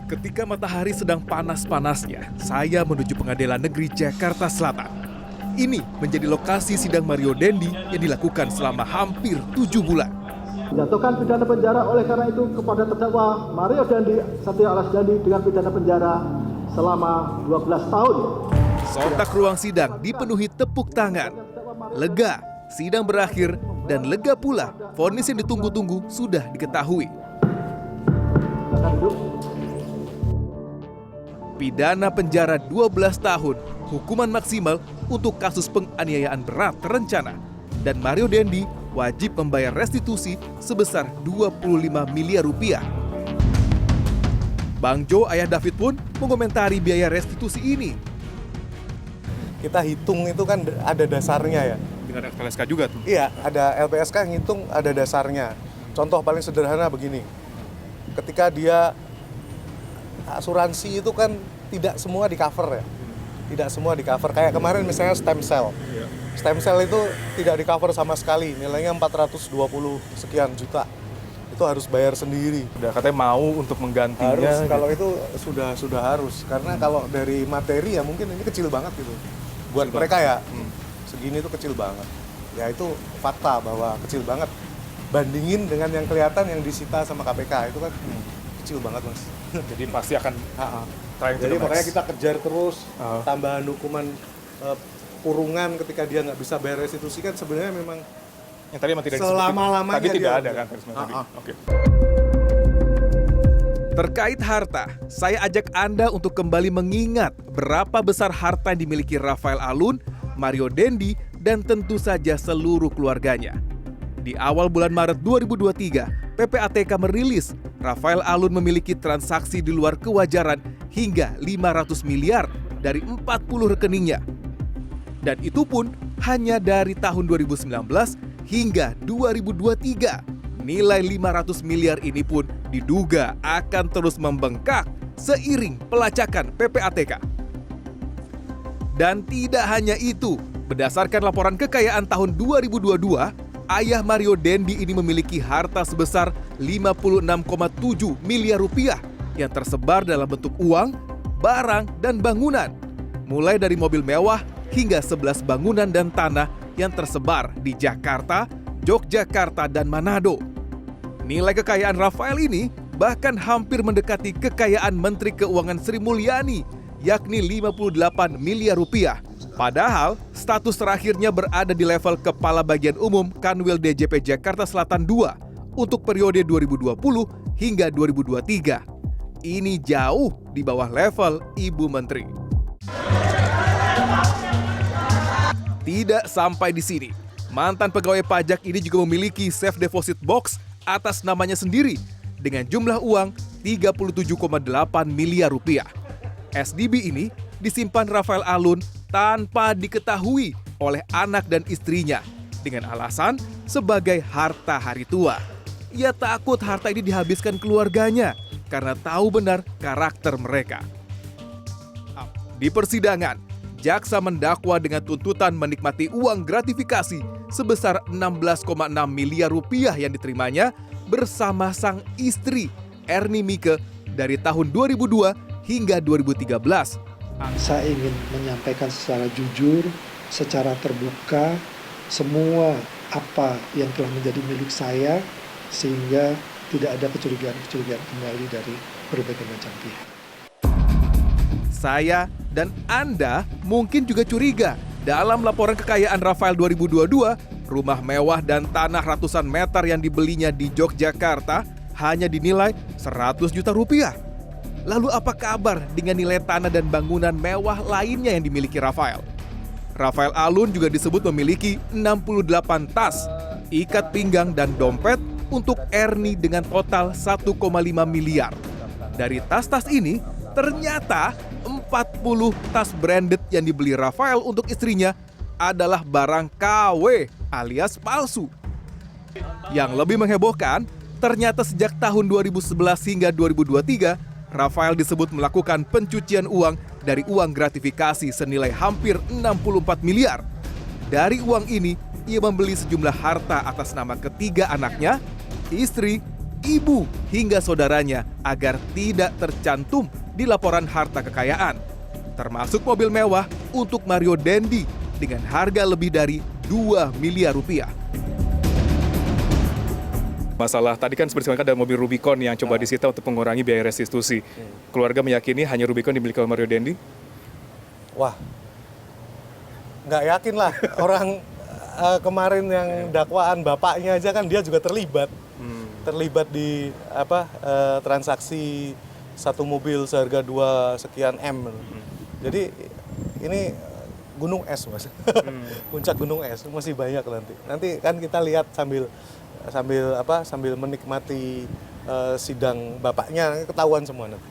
Ketika matahari sedang panas-panasnya, saya menuju Pengadilan Negeri Jakarta Selatan. Ini menjadi lokasi sidang Mario Dendi yang dilakukan selama hampir 7 bulan. Menjatuhkan pidana penjara oleh karena itu kepada terdakwa Mario Dendi Satrio Alas Dendi dengan pidana penjara selama 12 tahun. Sontak ruang sidang dipenuhi tepuk tangan. Lega, sidang berakhir, dan lega pula vonis yang ditunggu-tunggu sudah diketahui. Silakan duduk. Pidana penjara 12 tahun, hukuman maksimal untuk kasus penganiayaan berat terencana. Dan Mario Dendi wajib membayar restitusi sebesar 25 miliar rupiah. Bang Jo, ayah David pun mengomentari biaya restitusi ini. Kita hitung itu kan ada dasarnya ya. Dengan LPSK juga tuh. Iya, ada LPSK ngitung ada dasarnya. Contoh paling sederhana begini. Ketika dia asuransi itu kan tidak semua di cover ya. Tidak semua di cover. Kayak kemarin misalnya stem cell. Stem cell itu tidak di cover sama sekali. Nilainya 420 sekian juta. Itu harus bayar sendiri. Udah katanya mau untuk menggantinya. Harus, kalau itu sudah harus. Karena kalau dari materi ya mungkin ini kecil banget gitu. Buat mereka ya, segini itu kecil banget. Ya itu fakta bahwa kecil banget. Bandingin dengan yang kelihatan yang disita sama KPK itu kan kecil banget, Mas. Jadi pasti akan Jadi makanya kita kejar terus tambahan hukuman kurungan ketika dia nggak bisa bayar restitusi kan sebenarnya memang yang tadi tidak selama-lamanya tadi tidak dia ada kan tadi. Oke. Terkait harta, saya ajak Anda untuk kembali mengingat berapa besar harta yang dimiliki Rafael Alun, Mario Dendi, dan tentu saja seluruh keluarganya. Di awal bulan Maret 2023, PPATK merilis Rafael Alun memiliki transaksi di luar kewajaran hingga 500 miliar dari 40 rekeningnya. Dan itu pun hanya dari tahun 2019 hingga 2023. Nilai 500 miliar ini pun diduga akan terus membengkak seiring pelacakan PPATK. Dan tidak hanya itu, berdasarkan laporan kekayaan tahun 2022, ayah Mario Dendi ini memiliki harta sebesar 56,7 miliar rupiah yang tersebar dalam bentuk uang, barang, dan bangunan. Mulai dari mobil mewah hingga 11 bangunan dan tanah yang tersebar di Jakarta, Yogyakarta, dan Manado. Nilai kekayaan Rafael ini bahkan hampir mendekati kekayaan Menteri Keuangan Sri Mulyani, yakni 58 miliar rupiah. Padahal status terakhirnya berada di level Kepala Bagian Umum Kanwil DJP Jakarta Selatan II untuk periode 2020 hingga 2023. Ini jauh di bawah level Ibu Menteri. Tidak sampai di sini, mantan pegawai pajak ini juga memiliki safe deposit box atas namanya sendiri dengan jumlah uang 37,8 miliar rupiah. SDB ini disimpan Rafael Alun tanpa diketahui oleh anak dan istrinya dengan alasan sebagai harta hari tua. Ia takut harta ini dihabiskan keluarganya karena tahu benar karakter mereka. Di persidangan, jaksa mendakwa dengan tuntutan menikmati uang gratifikasi sebesar 16,6 miliar rupiah yang diterimanya bersama sang istri Erni Mike dari tahun 2002 hingga 2013. Saya ingin menyampaikan secara jujur, secara terbuka, semua apa yang telah menjadi milik saya sehingga tidak ada kecurigaan-kecurigaan kembali dari berbagai macam pihak. Saya dan Anda mungkin juga curiga dalam laporan kekayaan Rafael 2022, rumah mewah dan tanah ratusan meter yang dibelinya di Yogyakarta hanya dinilai 100 juta rupiah. Lalu apa kabar dengan nilai tanah dan bangunan mewah lainnya yang dimiliki Rafael? Rafael Alun juga disebut memiliki 68 tas, ikat pinggang dan dompet untuk Erni dengan total 1,5 miliar. Dari tas-tas ini, ternyata 40 tas branded yang dibeli Rafael untuk istrinya adalah barang KW alias palsu. Yang lebih menghebohkan, ternyata sejak tahun 2011 hingga 2023, Rafael disebut melakukan pencucian uang dari uang gratifikasi senilai hampir 64 miliar. Dari uang ini, ia membeli sejumlah harta atas nama ketiga anaknya, istri, ibu hingga saudaranya agar tidak tercantum di laporan harta kekayaan. Termasuk mobil mewah untuk Mario Dendi dengan harga lebih dari 2 miliar rupiah. Masalah tadi kan seperti ada mobil Rubicon yang coba disita untuk mengurangi biaya restitusi. Keluarga meyakini hanya Rubicon dimiliki oleh Mario Dendi? Wah, nggak yakin lah. Orang kemarin yang dakwaan bapaknya aja kan dia juga terlibat. Terlibat di transaksi satu mobil seharga 2 sekian M. Jadi ini gunung es, Mas. Puncak gunung es masih banyak nanti. Nanti kan kita lihat sambil menikmati sidang bapaknya, ketahuan semua nanti.